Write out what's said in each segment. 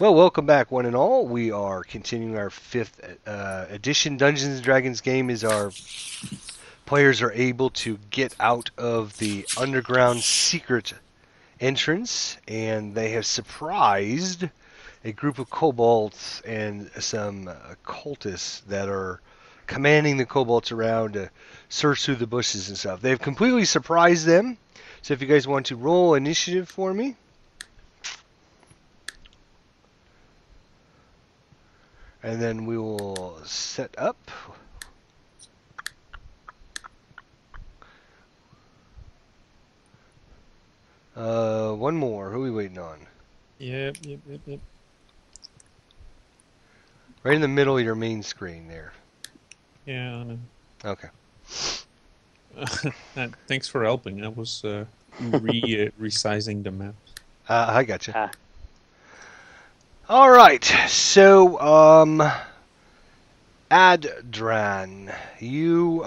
Well, welcome back, one and all. We are continuing our 5th edition Dungeons and Dragons game. As our players are able to get out of the underground secret entrance, and they have surprised a group of kobolds and some cultists that are commanding the kobolds around to search through the bushes and stuff. They've completely surprised them. So if you guys want to roll initiative for me. And then we will set up. One more. Who are we waiting on? Yep. Right in the middle of your main screen there. Yeah, I know. Okay. Thanks for helping. I was resizing the map. I gotcha. All right. So, Adran, you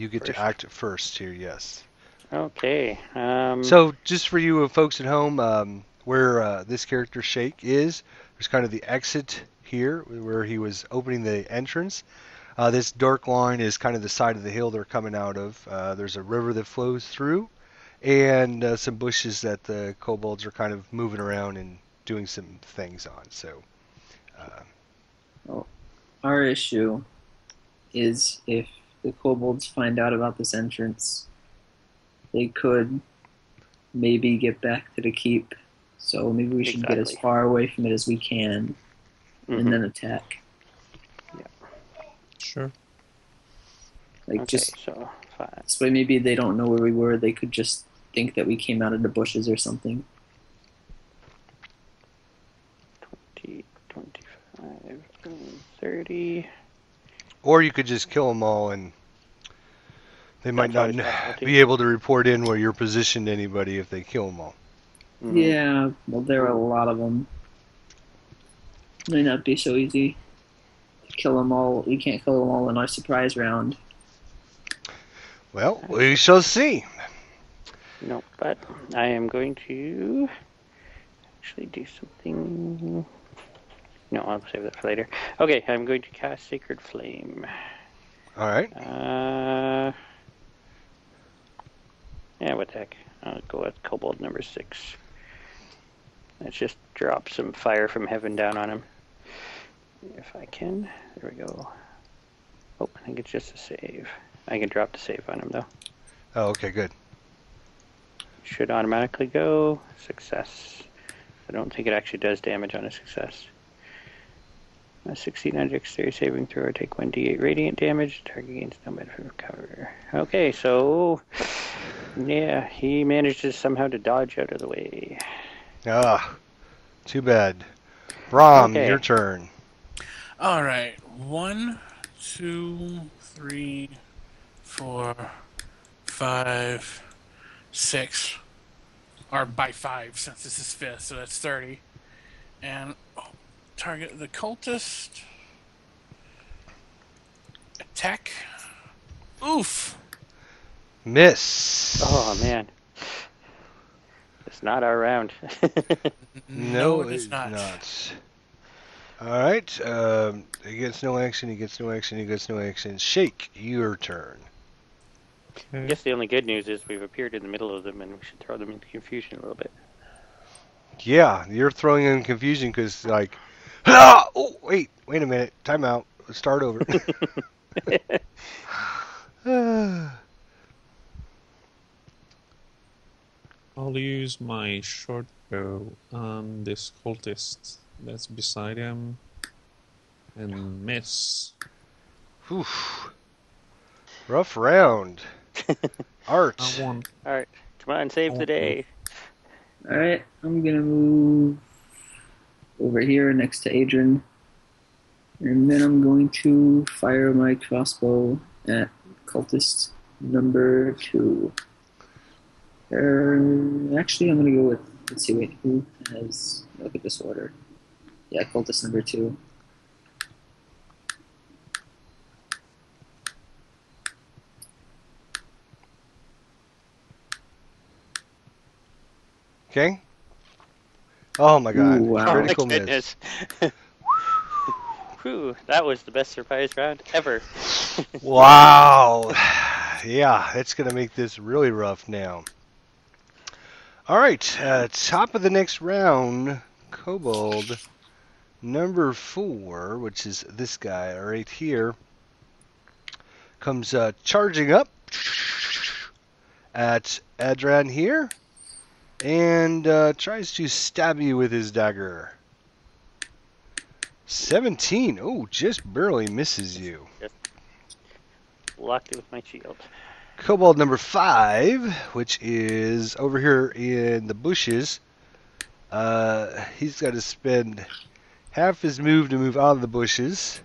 get to act first here. Yes. Okay. So, just for you folks at home, where this character Shake is, there's kind of the exit here where he was opening the entrance. This dark line is kind of the side of the hill they're coming out of. There's a river that flows through, and some bushes that the kobolds are kind of moving around and doing some things on. So, Well, our issue is if the kobolds find out about this entrance, they could maybe get back to the keep. So maybe we should get as far away from it as we can, and then attack. Yeah. Sure. Like okay, just so 5. this way, maybe they don't know where we were. They could just think that we came out of the bushes or something. 20, 25, 30. or you could just kill them all, and they might That's not always possible, be able to report in where you're positioned to anybody if they kill them all. Yeah, well, there are a lot of them. Might not be so easy to kill them all. We can't kill them all in our surprise round. Well, we shall see. No, but I am going to actually do something. No, I'll save that for later. Okay, I'm going to cast Sacred Flame. All right. Yeah, what the heck? I'll go with Kobold number 6. Let's just drop some fire from heaven down on him. If I can. There we go. Oh, I think it's just a save. I can drop the save on him, though. Oh, okay, good. Should automatically go. Success. I don't think it actually does damage on a success. A 16 on dexterity saving throw, or take 1d8 radiant damage. Target gains no benefit from cover. Okay, so yeah, he manages somehow to dodge out of the way. Ah, too bad. Brom, Okay. your turn. All right. 1, 2, 3, 4, 5, 6. Or by 5, since this is 5th, so that's 30. And target the cultist. Attack. Oof. Miss. Oh man, it's not our round. No, it is not. All right. He gets no action. He gets no action. He gets no action. Shake, your turn. I guess the only good news is we've appeared in the middle of them, and we should throw them into confusion a little bit. Yeah, you're throwing in confusion because, like, ah! Oh, wait a minute. Time out. Let's start over. I'll use my short bow on this cultist that's beside him and miss. Oof. Rough round. Art. I want. All right, come on, save the day. Alright, I'm gonna move over here next to Adrian. And then I'm going to fire my crossbow at cultist number 2. Actually, I'm gonna go with, let's see, wait, who has, look at this order. Yeah, cultist number 2. Okay. Oh my god. Ooh, wow. Critical Oh my miss. goodness. Whew, that was the best surprise round ever. Wow. Yeah, it's going to make this really rough now. All right, top of the next round, Kobold number 4, which is this guy right here, comes charging up at Adran here and tries to stab you with his dagger. 17. Oh, just barely misses you. Just blocked it with my shield. Kobold number 5, which is over here in the bushes. He's got to spend half his move to move out of the bushes.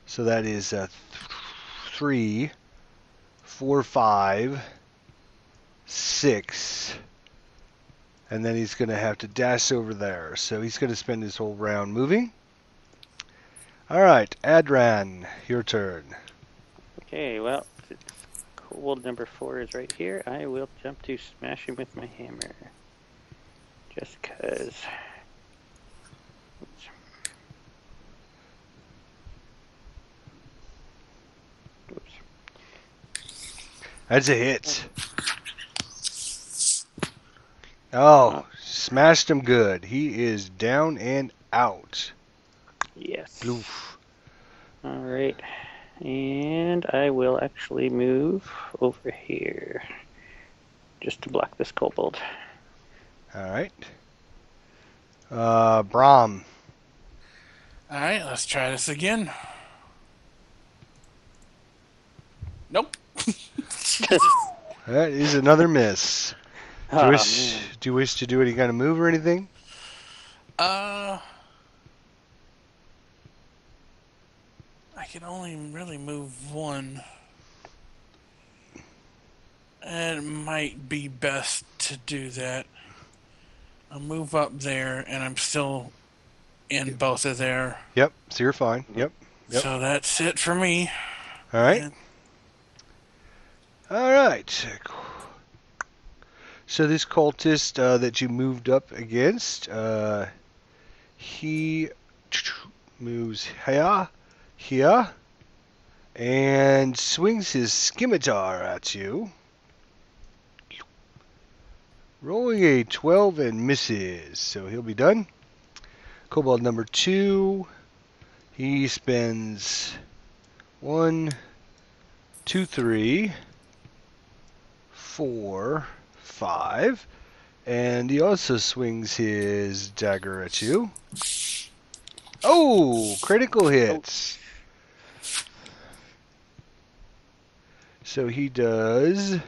So that is 3, 4, 5, 6. And then he's going to have to dash over there. So he's going to spend his whole round moving. All right, Adran, your turn. Okay, well, since Kobold number 4 is right here, I will jump to smash him with my hammer. Just cause. Oops. Oops. That's a hit. Oh, smashed him good. He is down and out. Yes. Oof. Alright. And I will actually move over here. Just to block this kobold. All right. Brahm. Alright, let's try this again. Nope. That is another miss. Do you, Ah, wish, man. do you wish to do any kind of move or anything? I can only really move one. And it might be best to do that. I'll move up there, and I'm still in both of there. Yep. So you're fine. Yep. Yep. So that's it for me. All right. And All right. So this cultist that you moved up against, he moves here, and swings his scimitar at you. Rolling a 12 and misses, so he'll be done. Kobold number 2, he spends 1, 2, 3, 4, 5, and he also swings his dagger at you. Oh, critical hits. So he does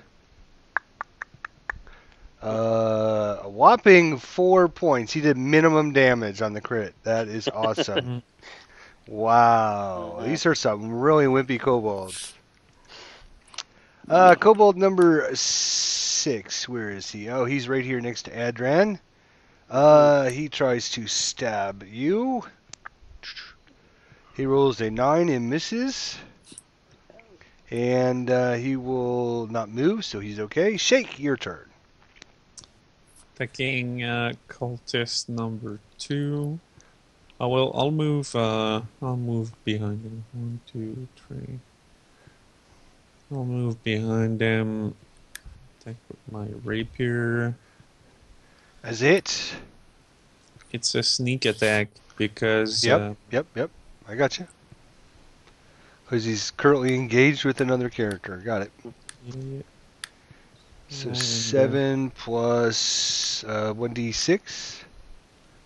a whopping 4 points. He did minimum damage on the crit. That is awesome. Wow. These are some really wimpy kobolds. Kobold number 6. Where is he? Oh, he's right here next to Adran. He tries to stab you. He rolls a 9 and misses. And he will not move, so he's okay. Shake, your turn. Attacking cultist number 2. Oh well, I'll move behind him. 1, 2, 3. I'll move behind them. Attack with my rapier. That's it. It's a sneak attack because Yep. I got you. Because he's currently engaged with another character. Got it. yeah, So and, 7 plus 1d6.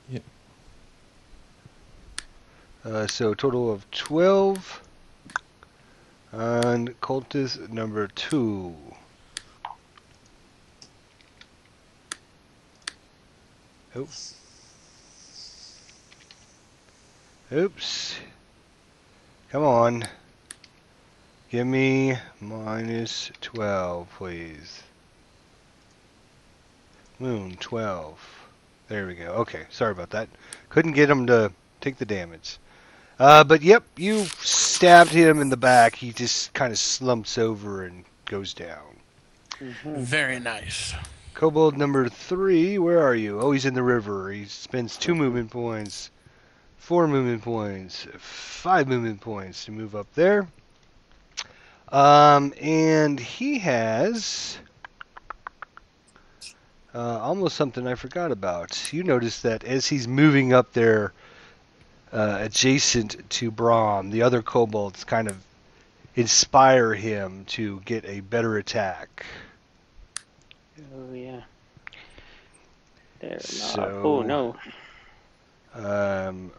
Yeah. So a total of 12. And cultist number 2. Oops. Oops. Come on. Give me minus 12, please. Moon, 12. There we go. Okay, sorry about that. Couldn't get him to take the damage. But yep, you stabbed him in the back. He just kind of slumps over and goes down. very nice. Kobold number 3, where are you? Oh, he's in the river. He spends 2 movement points, 4 movement points, 5 movement points to move up there. And he has almost something I forgot about. You notice that as he's moving up there adjacent to Brahm, the other kobolds kind of inspire him to get a better attack. Oh, yeah. There. So, Oh, no.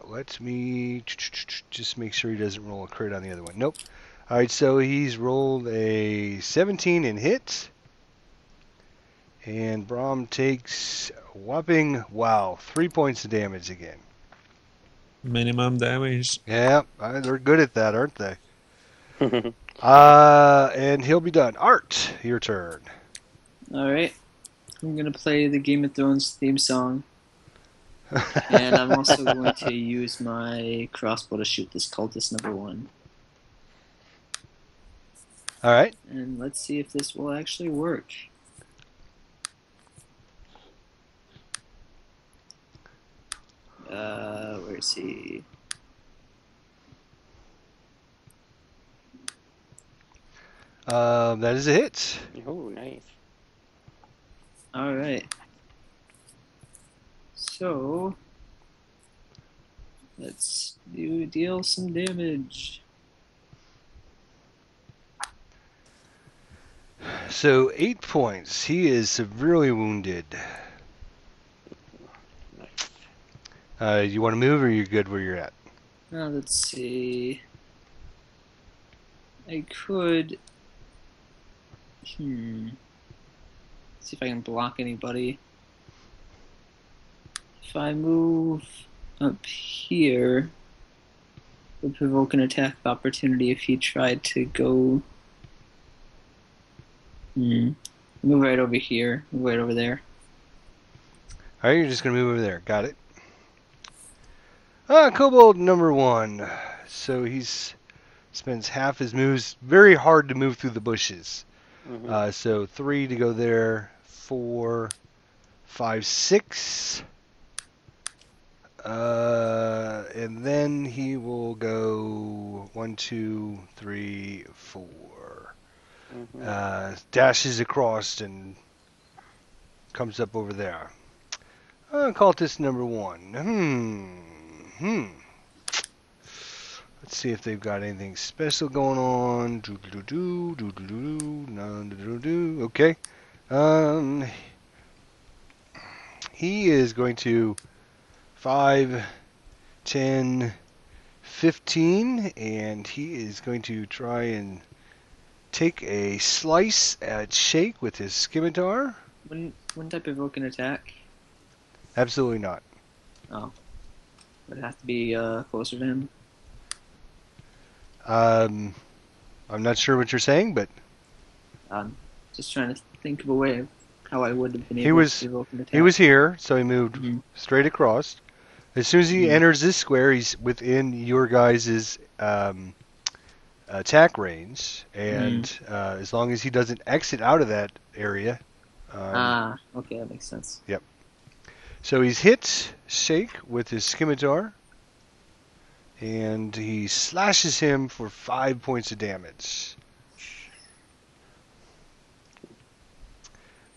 let me just make sure he doesn't roll a crit on the other one. Nope. All right, so he's rolled a 17 and hit. And Brahm takes a whopping, 3 points of damage again. Minimum damage. Yeah, they're good at that, aren't they? And he'll be done. Art, your turn. Alright. I'm going to play the Game of Thrones theme song. And I'm also going to use my crossbow to shoot this cultist number 1. All right. And let's see if this will actually work. Where is he? That is a hit. Oh, nice. Alright. So, let's deal some damage. So 8 points. He is severely wounded. Nice. You want to move, or are you good where you're at? Now let's see. I could. See if I can block anybody. If I move up here, would provoke an attack of opportunity if he tried to go. Move right over here. Move right over there. All right, you're just going to move over there. Got it. Kobold number 1. So he's spends half his moves. Very hard to move through the bushes. Mm-hmm. So 3 to go there. 4, 5, 6. And then he will go 1, 2, 3, 4. Mm-hmm. Dashes across and comes up over there. Cultist number 1. Let's see if they've got anything special going on. Okay. He is going to 5, 10, 15, and he is going to try and take a slice at Shake with his scimitar. Wouldn't that provoke an attack? Absolutely not. Oh. Would it have to be closer to him? I'm not sure what you're saying, but Just trying to think of a way of how I would have been able to provoke an attack. he was here, so he moved Mhm. straight across. As soon as he enters this square, he's within your guys' attack range, and as long as he doesn't exit out of that area. Okay, that makes sense. Yep. So he's hit Shake with his scimitar, and he slashes him for 5 points of damage.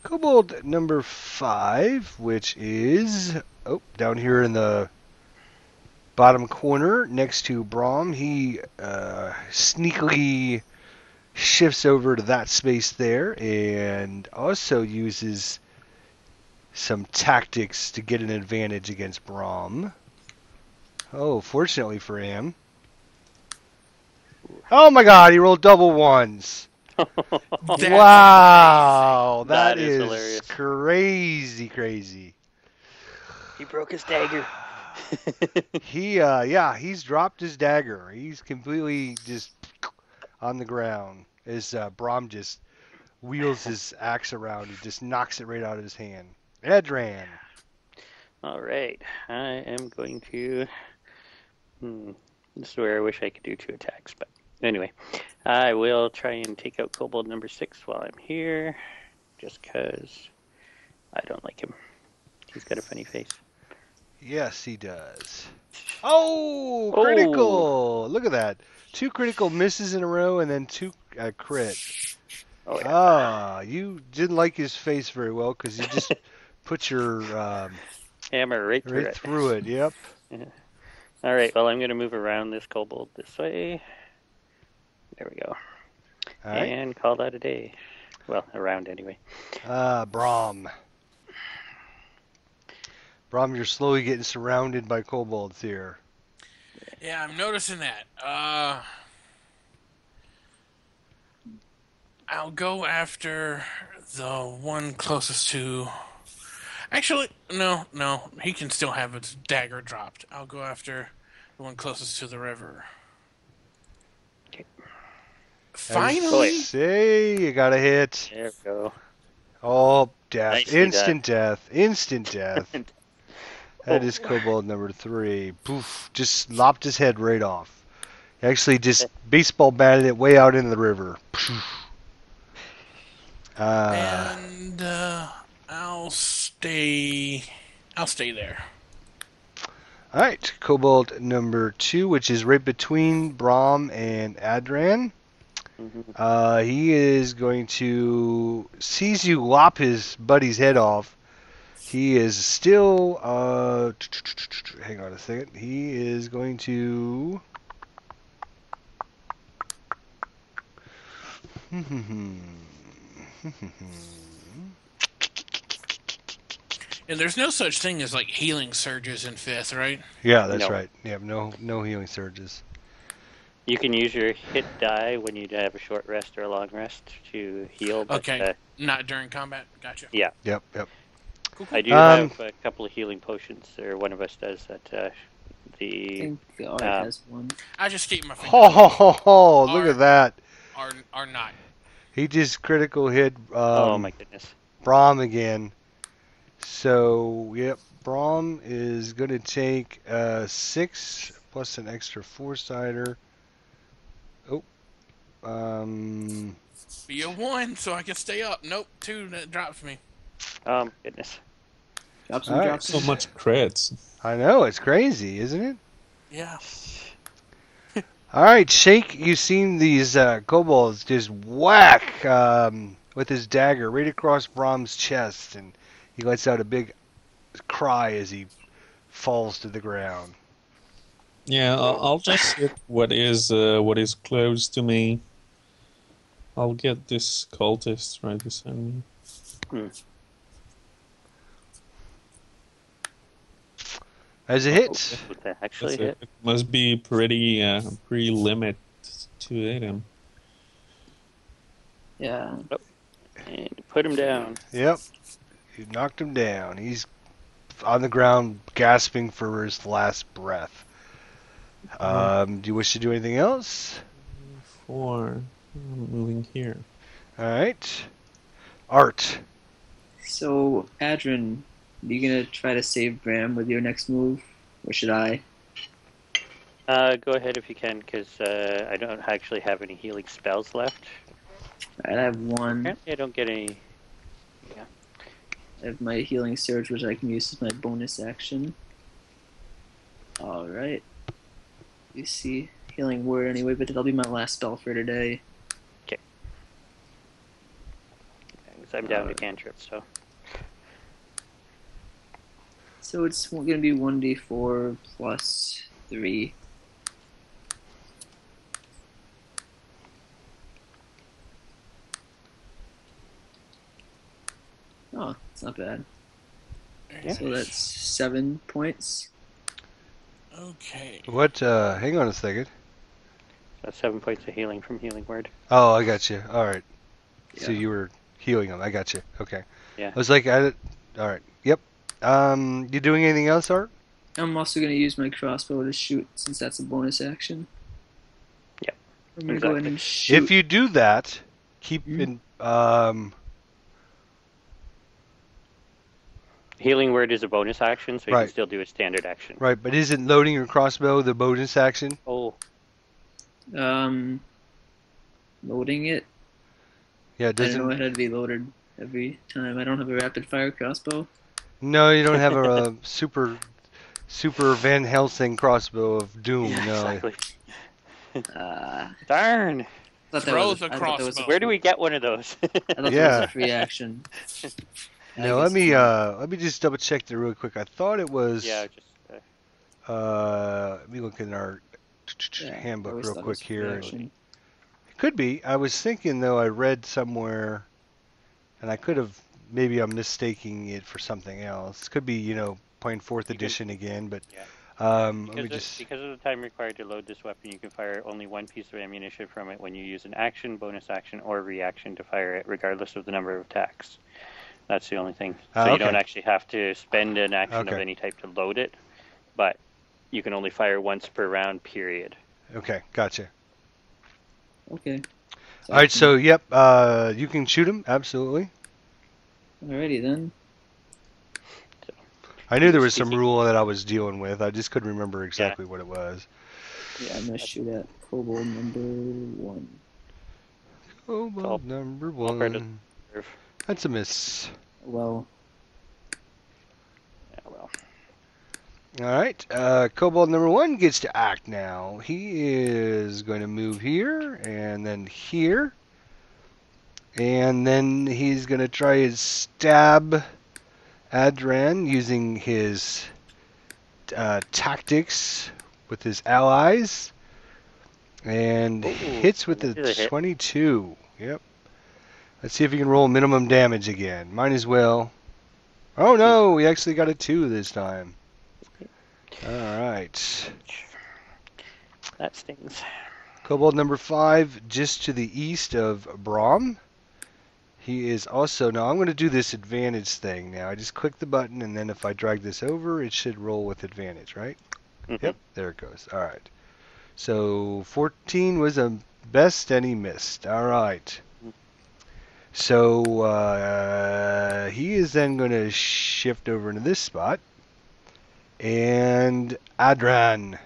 Kobold number 5, which is down here in the bottom corner next to Brahm. He sneakily shifts over to that space there and also uses some tactics to get an advantage against Brahm. Oh, fortunately for him. Oh my god, he rolled double 1s. Wow, that is hilarious. crazy. He broke his dagger. He's dropped his dagger. He's completely just on the ground as Brahm just wheels his axe around and just knocks it right out of his hand. Edran. All right, I am going to. This is where I wish I could do 2 attacks, but anyway, I will try and take out Kobold number 6 while I'm here, just because I don't like him. He's got a funny face. Yes, he does. Oh, Oh. critical! Look at that. 2 critical misses in a row and then 2 crit. Oh, yeah. Ah, you didn't like his face very well because you just put your Hammer right through it. through it. Yep. Yeah. All right, well, I'm going to move around this kobold this way. There we go. All right. And call that a day. Well, around anyway. Brom. Brom, you're slowly getting surrounded by kobolds here. Yeah, I'm noticing that. I'll go after the one closest to... Actually, no. He can still have his dagger dropped. I'll go after the one closest to the river. Okay. Finally! Say, you got a hit. There we go. Oh, death. Nicely Instant death. Instant death. That Oh. is kobold number 3. Poof. Just lopped his head right off. Actually just baseball batted it way out into the river. And I'll stay there. Alright, kobold number 2, which is right between Brom and Adran. Mhm. He is going to sees you lop his buddy's head off. He is still hang on a second. He is going to And there's no such thing as like healing surges in 5th, right? Yeah, that's No. right. You have no healing surges. You can use your hit die when you have a short rest or a long rest to heal. But, Okay, not during combat. Gotcha. Yeah. Yep. Cool. I do have a couple of healing potions, or one of us does, that I the... think the art has one. I just keep my fingers. Ho, look at that. Are not. He just critical hit oh my goodness. Brom again. So, yep, Brom is going to take 6 plus an extra 4-sider. Oh. Be a 1 so I can stay up. Nope, 2 that drops me. Oh my goodness. Drop some, All right. drop So some. much crits. I know, it's crazy, isn't it? Yeah. All right, Shake, you've seen these kobolds just whack with his dagger right across Brom's chest, and he lets out a big cry as he falls to the ground. Yeah, I'll just hit what is close to me. I'll get this cultist right beside me. As a hit, Would that actually That's hit? it. It must be pretty limit to hit him. Yeah. And put him down. yep, you knocked him down. He's on the ground gasping for his last breath. Do you wish to do anything else? 4. I'm moving here. All right. Art. So, Adrian, are you gonna try to save Bram with your next move, or should I? Go ahead if you can, because I don't actually have any healing spells left. I have one. Apparently I don't get any... I have my healing surge, which I can use as my bonus action. Alright. You see, healing word anyway, but that'll be my last spell for today. Because I'm down to cantrips, so... So it's going to be 1d4 plus 3. Oh, it's not bad. Yeah. So that's 7 points. Okay. What? Hang on a second. So 7 points of healing from healing word. Oh, I got you. All right. So Yeah. you were healing him. I got you. Okay. Yeah. I was like, all right. Yep. You doing anything else, Art? I'm also going to use my crossbow to shoot, since that's a bonus action. Yep. I'm going to go ahead Exactly. and shoot. If you do that, keep in. Healing word is a bonus action, so you Right. can still do a standard action. Right, but isn't loading your crossbow the bonus action? Oh, Loading it. Yeah, it I didn't know doesn't. it had to be loaded every time. I don't have a rapid fire crossbow. No, you don't have a super Van Helsing crossbow of doom. Yeah, No. exactly. I Darn. thought Throw the I thought that was crossbow. Where do we get one of those? I thought that was Yeah. a free action. No, I let guess it's not. me just double check that real quick. I thought it was. Yeah, just Let me look in our Yeah, I handbook always real thought it quick was free here. action. Could be. I was thinking though. I read somewhere, and I could have. Maybe I'm mistaking it for something else. Could be, playing fourth edition again. But yeah. let me Because just. because of the time required to load this weapon, you can fire only one piece of ammunition from it when you use an action, bonus action, or reaction to fire it, regardless of the number of attacks. That's the only thing. So you Okay. don't actually have to spend an action of Okay. any type to load it, but you can only fire once per round, period. Okay, gotcha. Okay. All right, so yep, you can shoot him. Absolutely. Alrighty then. I knew there was some rule that I was dealing with. I just couldn't remember exactly what it was. Yeah, I'm gonna shoot at kobold number 1. Kobold number 1. That's a miss. Well, Yeah, well. All right, Kobold number 1 gets to act now. He is going to move here and then here. And then he's going to try his stab Adran using his tactics with his allies. And hits with the 22. Yep. Let's see if he can roll minimum damage again. Might as well. Oh no, we actually got a 2 this time. Alright. That stings. Kobold number 5, just to the east of Brahm. He is also... Now I'm going to do this advantage thing now. I just click the button, and then if I drag this over, it should roll with advantage, right? Mm-hmm. Yep, there it goes. Alright. So 14 was a best, and he missed. Alright. So he is then going to shift over into this spot. And Adran.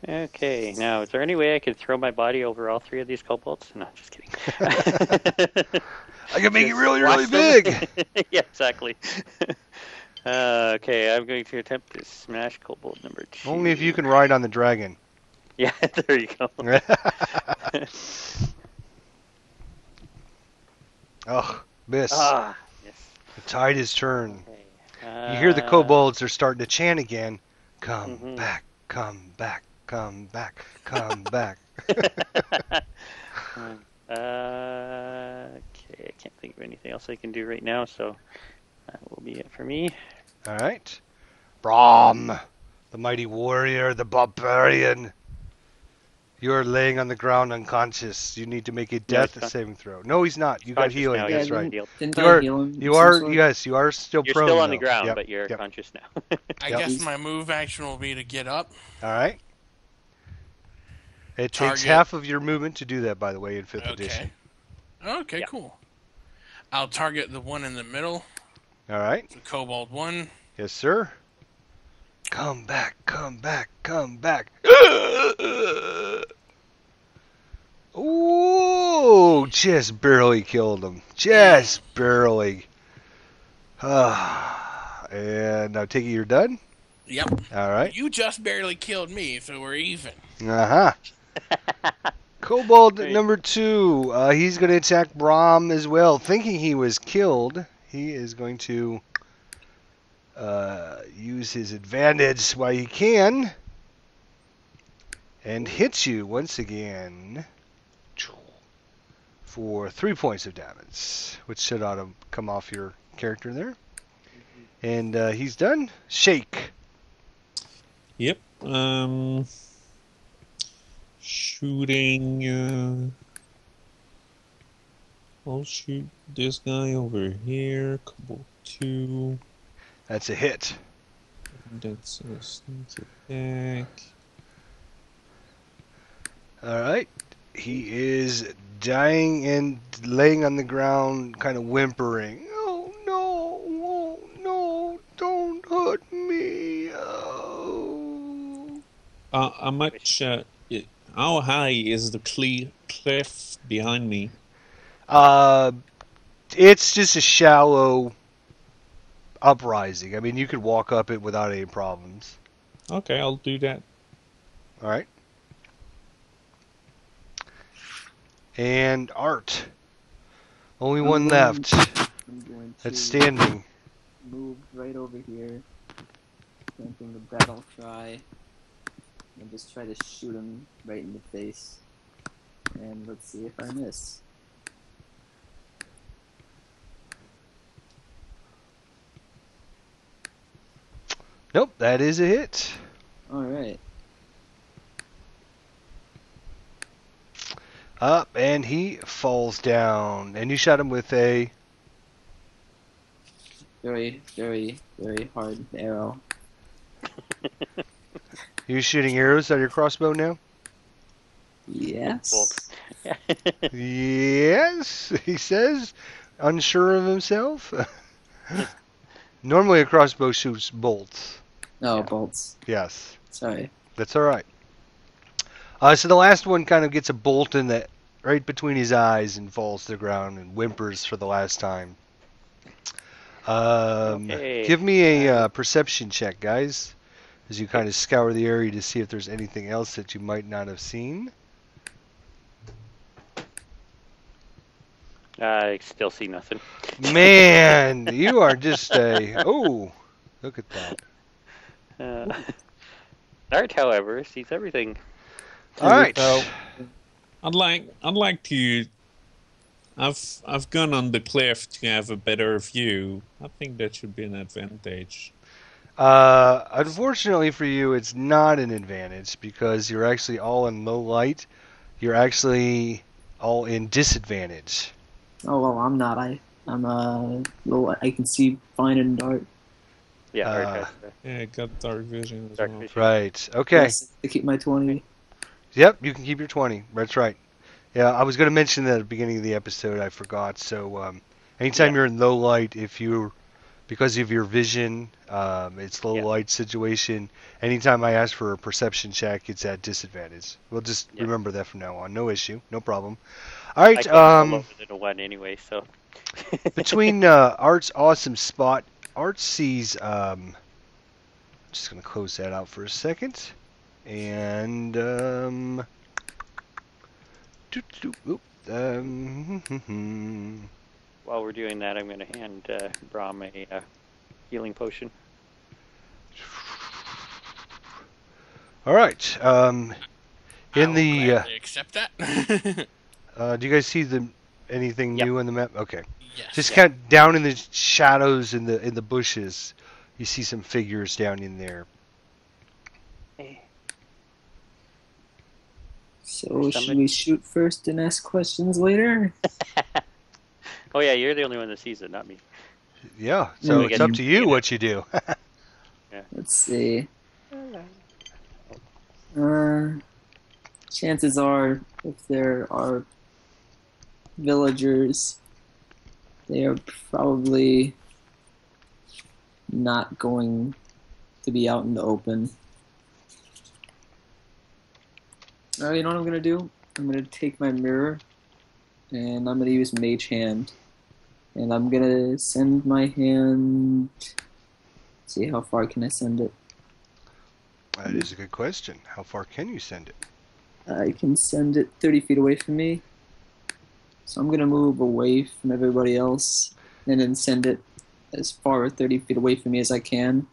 Okay, now is there any way I could throw my body over all 3 of these kobolds? No, just kidding. I can make it really, really big. Yeah, exactly. Okay, I'm going to attempt to smash kobold number 2. Only if you can ride on the dragon. Yeah, there you go. Oh, miss. Ah, yes. The tide is turned. Okay. You hear the kobolds are starting to chant again. Come Mhm. back, come back, come back, come back. Okay, I can't think of anything else I can do right now, so that will be it for me. All right. Brahm, the mighty warrior, the barbarian. You're laying on the ground unconscious. You need to make a death saving throw. No, he's not. You got Conscious healing. now, That's yeah, right. didn't You I are. heal him? You of some are. sort? Yes, you are still You're prone. still on the though. ground, Yep, but you're yep. conscious now. I Yep. guess my move action will be to get up. All right. It takes Target. half of your movement to do that, by the way, in 5th edition. Okay, Yeah. cool. I'll target the one in the middle, All right. the kobold 1. Yes, sir. Come back, come back, come back. Ooh, just barely killed him. Just barely. And now take it you're done? Yep. All right. You just barely killed me, so we're even. Uh-huh. Kobold number 2. He's going to attack Brahm as well. Thinking he was killed, he is going to use his advantage while he can. And hits you once again for 3 points of damage, which should ought to come off your character there. And he's done. Shake. Yep. Shooting. I'll shoot this guy over here. Couple 2. That's a hit. That's a sneak attack. All right. He is dying and laying on the ground, kind of whimpering. Oh no, don't hurt me. Oh. How much? How high is the cliff behind me? It's just a shallow uprising. I mean, you could walk up it without any problems. Okay, I'll do that. All right. And Art. Only one left. I'm going to That's standing. move right over here, planting the battle cry, and just try to shoot him right in the face. And let's see if I miss. Nope, that is a hit. Alright. Up, and he falls down. And you shot him with a... Very, very, very hard arrow. You're shooting arrows out of your crossbow now? Yes. Yes, he says, unsure of himself. Normally a crossbow shoots bolts. Oh, Yeah. bolts. Yes, Sorry. that's all right. So the last one kind of gets a bolt in the right between his eyes and falls to the ground and whimpers for the last time. Okay. Give me a perception check, guys, as you kind of scour the area to see if there's anything else that you might not have seen. I still see nothing. Man, you are just a... Oh, look at that. Art, however, sees everything. All right. So, I'd like to. I've gone on the cliff to have a better view. I think that should be an advantage. Unfortunately for you, it's not an advantage because you're actually all in low light. You're actually all in disadvantage. Oh, well, I'm not. I'm little, I can see fine in the dark. Yeah, Art has Yeah, I got dark vision as dark well. vision. Right. Okay. Yes, I keep my 20. Yep, you can keep your 20. That's right. Yeah, I was going to mention that at the beginning of the episode. I forgot. So, anytime Yeah. you're in low light, because of your vision, it's low Yeah. light situation. Anytime I ask for a perception check, it's at disadvantage. We'll just Yeah. remember that from now on. No issue. No problem. All right. I can't roll lower than a 1 anyway, so. Between Art's awesome spot, Art sees. Just going to close that out for a second. And. While we're doing that, I'm going to hand Brahm a healing potion. All right. I In will the. gladly accept that. Do you guys see anything Yep. new on the map? Okay. Yes. Just kind of down in the shadows in the bushes, you see some figures down in there. So should we shoot first and ask questions later? Oh yeah, you're the only one that sees it, not me. Yeah. So Yeah, it's up to you what you do. Let's see. Chances are, if there are villagers, they are probably not going to be out in the open. You know what I'm going to do? I'm going to take my mirror, and I'm going to use Mage Hand. And I'm going to send my hand... Let's see, how far can I send it? That is a good question. How far can you send it? I can send it 30 feet away from me. So I'm going to move away from everybody else and then send it as far 30 feet away from me as I can.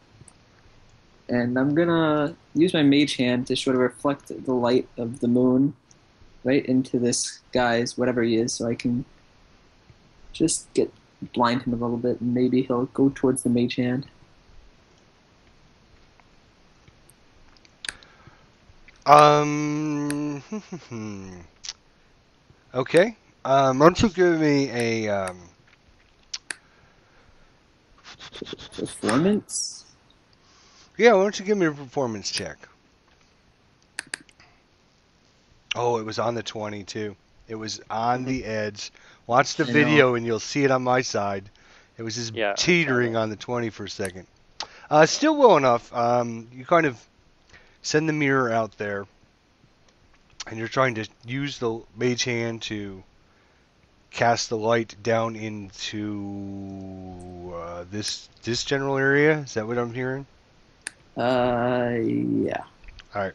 And I'm going to use my mage hand to sort of reflect the light of the moon right into this guy's, whatever he is, so I can just blind him a little bit and maybe he'll go towards the mage hand. Okay. Why don't you give me a Performance? Yeah, why don't you give me a performance check? Oh, it was on the 20 too. It was on the edge. Watch the I know. video and you'll see it on my side. It was just Yeah, I saw teetering that. on the 20 for a second. Still well enough. You kind of send the mirror out there, and you're trying to use the mage hand to cast the light down into this general area. Is that what I'm hearing? Yeah. All right.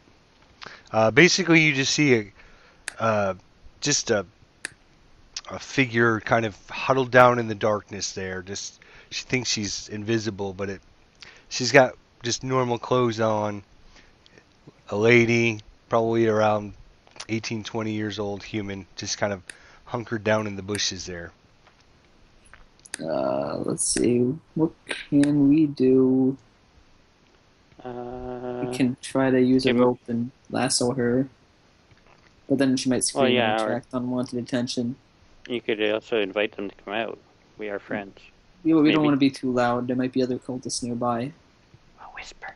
Basically, you just see just a figure kind of huddled down in the darkness there. Just she thinks she's invisible, but she's got just normal clothes on. A lady, probably around 18, 20 years old, human, just kind of hunkered down in the bushes there. Let's see. What can we do? We can try to use a rope and lasso her. But then she might scream and attract unwanted attention. You could also invite them to come out. We are friends. Yeah, but we don't want to be too loud. There might be other cultists nearby. A whisper.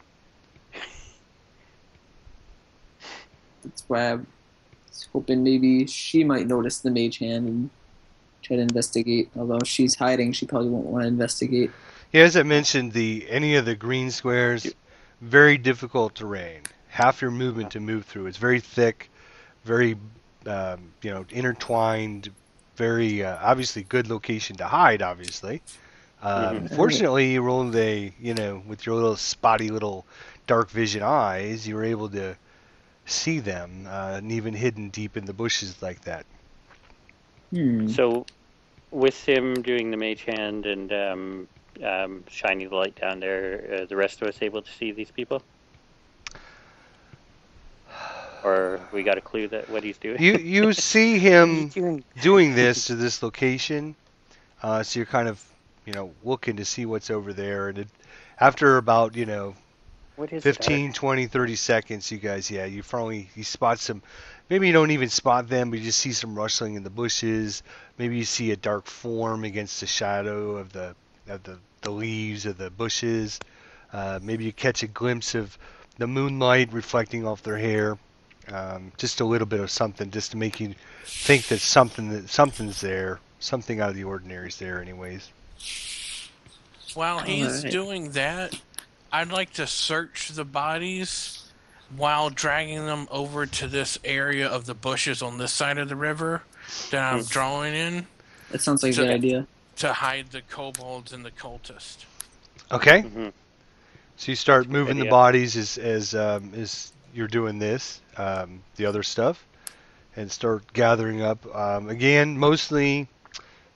That's why I was hoping maybe she might notice the mage hand and try to investigate. Although she's hiding, she probably won't want to investigate. Yeah, as I mentioned, any of the green squares, very difficult terrain. Half your movement to move through. It's very thick, very intertwined. Very obviously good location to hide. Obviously, fortunately, you rolled with your little spotty little dark vision eyes, you were able to see them, and even hidden deep in the bushes like that. So, with him doing the mage hand and shining the light down there, the rest of us able to see these people? Or we got a clue that what he's doing? You see him doing this to this location, so you're kind of looking to see what's over there, and after about 15, 20, 30 seconds, you guys, you spot some. Maybe you don't even spot them, but you just see some rustling in the bushes. Maybe you see a dark form against the shadow of the leaves of the bushes. Maybe you catch a glimpse of the moonlight reflecting off their hair. Just a little bit of something, just to make you think that something's there. Something out of the ordinary is there, anyways. While he's doing that, I'd like to search the bodies while dragging them over to this area of the bushes on this side of the river that I'm drawing in. That sounds like a good idea. To hide the kobolds and the cultists. Okay. So you start moving the bodies as you're doing this, the other stuff, and start gathering up. Again, mostly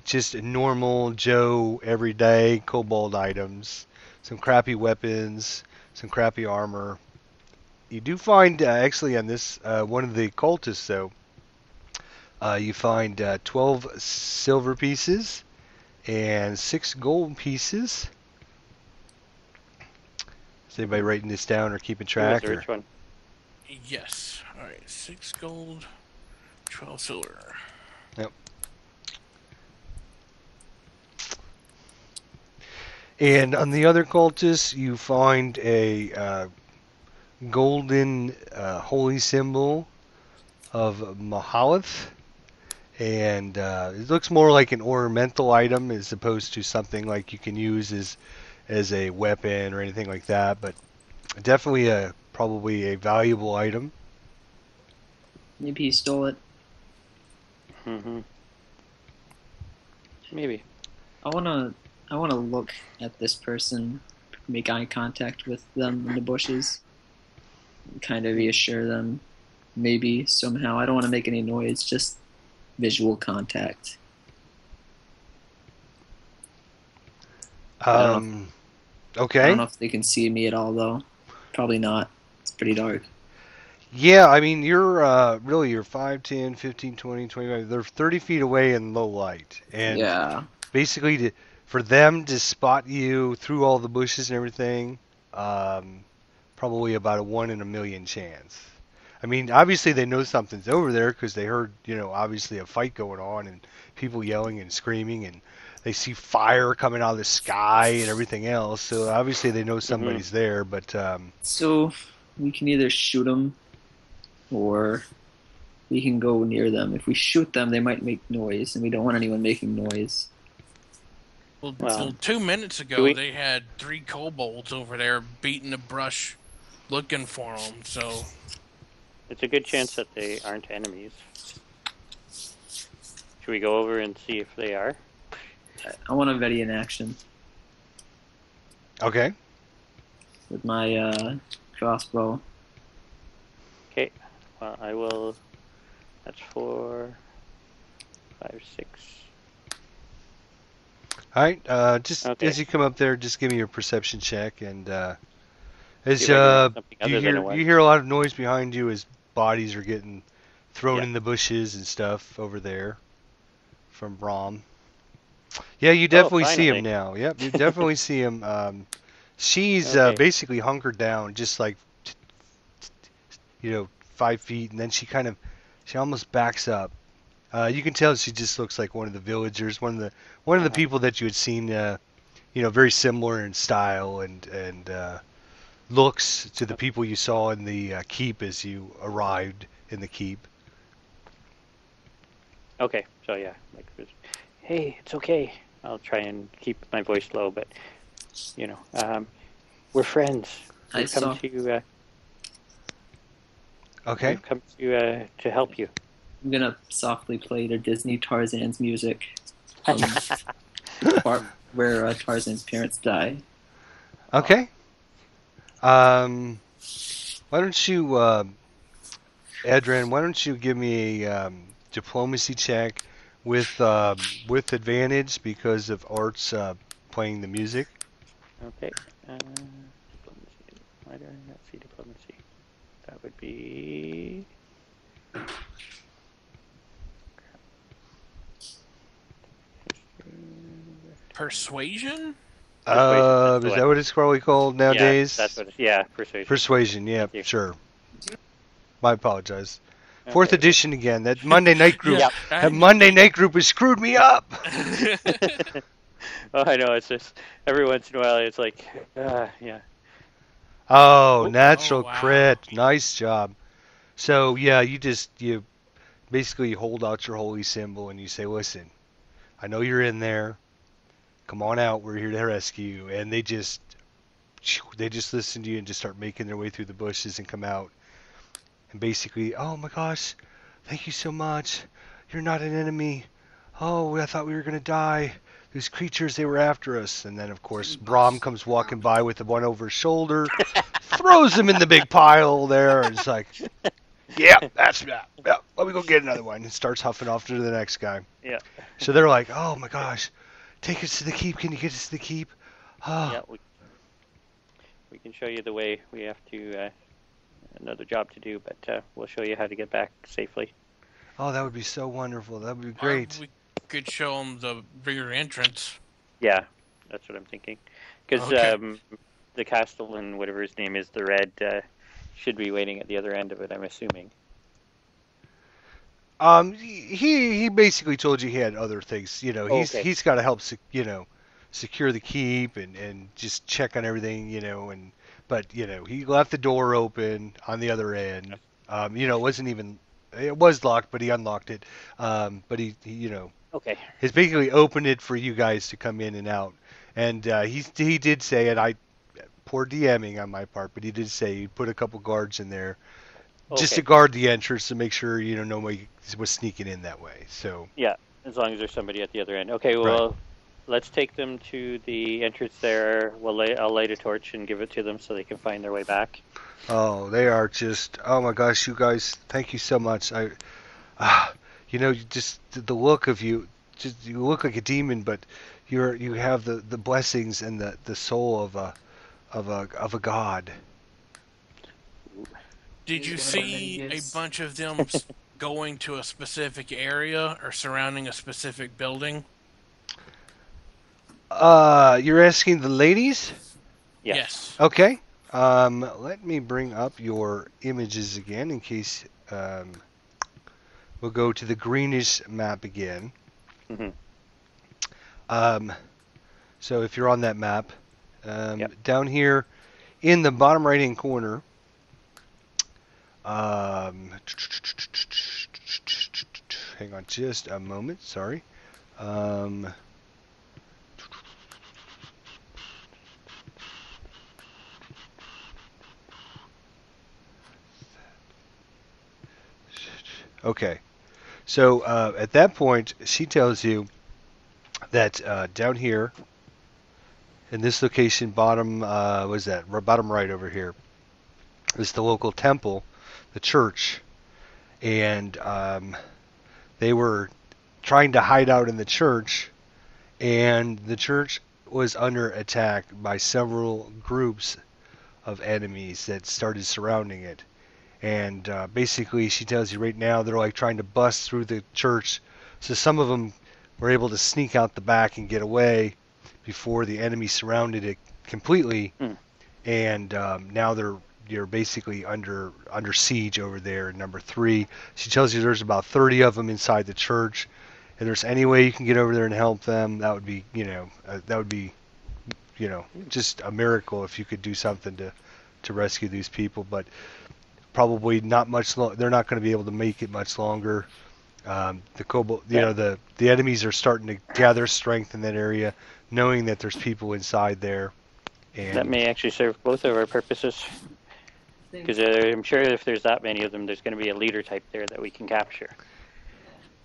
just normal Joe everyday kobold items. Some crappy weapons, some crappy armor. You do find, actually on this, one of the cultists though, you find 12 silver pieces and 6 gold pieces. Is anybody writing this down or keeping track? Which one? Yes. Alright, 6 gold, 12 silver. Yep. And on the other cultists, you find a golden holy symbol of Mahalath, and it looks more like an ornamental item as opposed to something like you can use as a weapon or anything like that, but definitely probably a valuable item. Maybe he stole it. Maybe. I wanna look at this person, make eye contact with them in the bushes, and kind of reassure them. Maybe somehow. I don't want to make any noise, just visual contact. Okay. I don't know if they can see me at all, though. Probably not. It's pretty dark. Yeah, I mean, you're 5, 10, 15, 20, 25. They're 30 feet away in low light. And basically, for them to spot you through all the bushes and everything, probably about a 1 in a million chance. I mean, obviously they know something's over there because they heard, obviously a fight going on and people yelling and screaming, and they see fire coming out of the sky and everything else. So obviously they know somebody's there. But so we can either shoot them or we can go near them. If we shoot them, they might make noise, and we don't want anyone making noise. Well, 2 minutes ago, they had 3 kobolds over there beating the brush looking for them, so... It's a good chance that they aren't enemies. Should we go over and see if they are? I want to ready in action Okay. with my crossbow. Okay. Well, I will. That's 4, 5, 6. All right. Just Okay. as you come up there, just give me your perception check, and as See if I can make something you other than a one. hear a lot of noise behind you as bodies are getting thrown Yeah. in the bushes and stuff over there from Brom. Yeah, you definitely see him finally. now. Yep, you definitely see him. She's Okay. basically hunkered down, just like 5 feet, and then she almost backs up. You can tell she just looks like one of the villagers, one of the people that you had seen, very similar in style and looks to the people you saw in the keep as you arrived in the keep. Okay. So yeah, like, hey, it's okay. I'll try and keep my voice low, but we're friends. We've come to. Okay. We've come to help you. I'm gonna softly play the Disney Tarzan's music from the part where Tarzan's parents die. Okay. Why don't you, Adrian? Why don't you give me a diplomacy check with advantage because of Art's playing the music? Okay. Diplomacy. Why do I not see diplomacy? That would be. Persuasion? Persuasion, Is that what it's probably called nowadays? Yeah, that's what. Yeah, persuasion. Persuasion, yeah, Thank you. sure. I apologize. Okay. Fourth edition again. That Monday night group. Yeah, That Monday night group has screwed me up. Oh, I know. It's just every once in a while, it's like, yeah. Oh, natural wow. crit. Nice job. So yeah, you basically hold out your holy symbol and you say, "Listen, I know you're in there. Come on out. We're here to rescue you." And they just listen to you and just start making their way through the bushes and come out. And basically, "Oh my gosh, thank you so much. You're not an enemy. Oh, I thought we were gonna die. These creatures, they were after us." And then, of course, Brom comes walking by with the one over his shoulder, throws him in the big pile there, and it's like, "Yeah, let me go get another one," and starts huffing off to the next guy. Yeah. So they're like, "Oh my gosh, take us to the keep. Can you get us to the keep?" Oh. Yeah, we can show you the way. We have to another job to do, but we'll show you how to get back safely. Oh, that would be so wonderful. That would be great. We could show them the rear entrance. Yeah, that's what I'm thinking. Because Okay. the Castellan, whatever his name is, the Red, should be waiting at the other end of it, I'm assuming. He basically told you he had other things. Okay. He's got to help secure the keep and just check on everything. But he left the door open on the other end. It was locked, but he unlocked it. But he Okay. has basically opened it for you guys to come in and out. And he did say, and poor DMing on my part, but he did say he put a couple guards in there just Okay. to guard the entrance to make sure nobody was sneaking in that way. So Yeah, as long as there's somebody at the other end. Okay, well, let's take them to the entrance there. I'll light a torch and give it to them so they can find their way back. oh, they are just, oh my gosh, you guys, thank you so much. Just the look of you, just you look like a demon, but you have the blessings and the soul of a god. Did you see a bunch of them going to a specific area or surrounding a specific building? You're asking the ladies? Yeah. Yes. Okay. Let me bring up your images again in case we'll go to the Greenish map again. Mm-hmm. So if you're on that map, Yep. down here in the bottom right-hand corner, hang on just a moment, sorry. Okay, So at that point, she tells you that down here, in this location, bottom was that bottom right over here, is the local temple, the church, and they were trying to hide out in the church, and the church was under attack by several groups of enemies that started surrounding it. And basically, she tells you right now they're like trying to bust through the church. So some of them were able to sneak out the back and get away before the enemy surrounded it completely. And now you're basically under siege over there in number 3. She tells you there's about 30 of them inside the church. If there's any way you can get over there and help them, that would be just a miracle if you could do something to rescue these people. But probably not much. They're not going to be able to make it much longer. The kobold, the enemies are starting to gather strength in that area, knowing that there's people inside there. And that may actually serve both of our purposes. Because I'm sure if there's that many of them, there's going to be a leader type there that we can capture.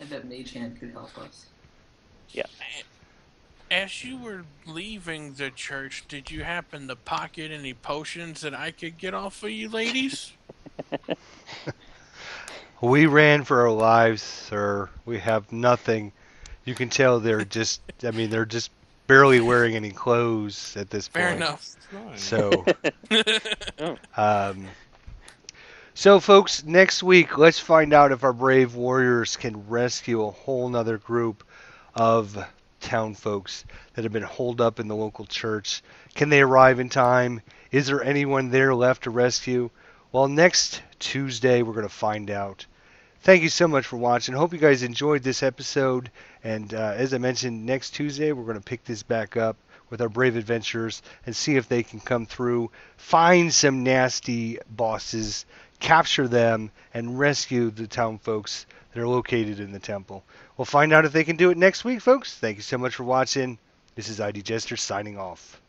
I bet Mage Hand could help us. Yeah. As you were leaving the church, did you happen to pocket any potions that I could get off of you ladies? We ran for our lives, sir. We have nothing. You can tell they're just barely wearing any clothes at this point. Fair enough. So, so folks, next week, let's find out if our brave warriors can rescue a whole nother group of town folks that have been holed up in the local church. Can they arrive in time? Is there anyone there left to rescue? Well, next Tuesday, we're going to find out. Thank you so much for watching. Hope you guys enjoyed this episode. And as I mentioned, next Tuesday, we're going to pick this back up with our brave adventurers and see if they can come through, find some nasty bosses, capture them, and rescue the town folks that are located in the temple. We'll find out if they can do it next week, folks. Thank you so much for watching. This is ID Jester signing off.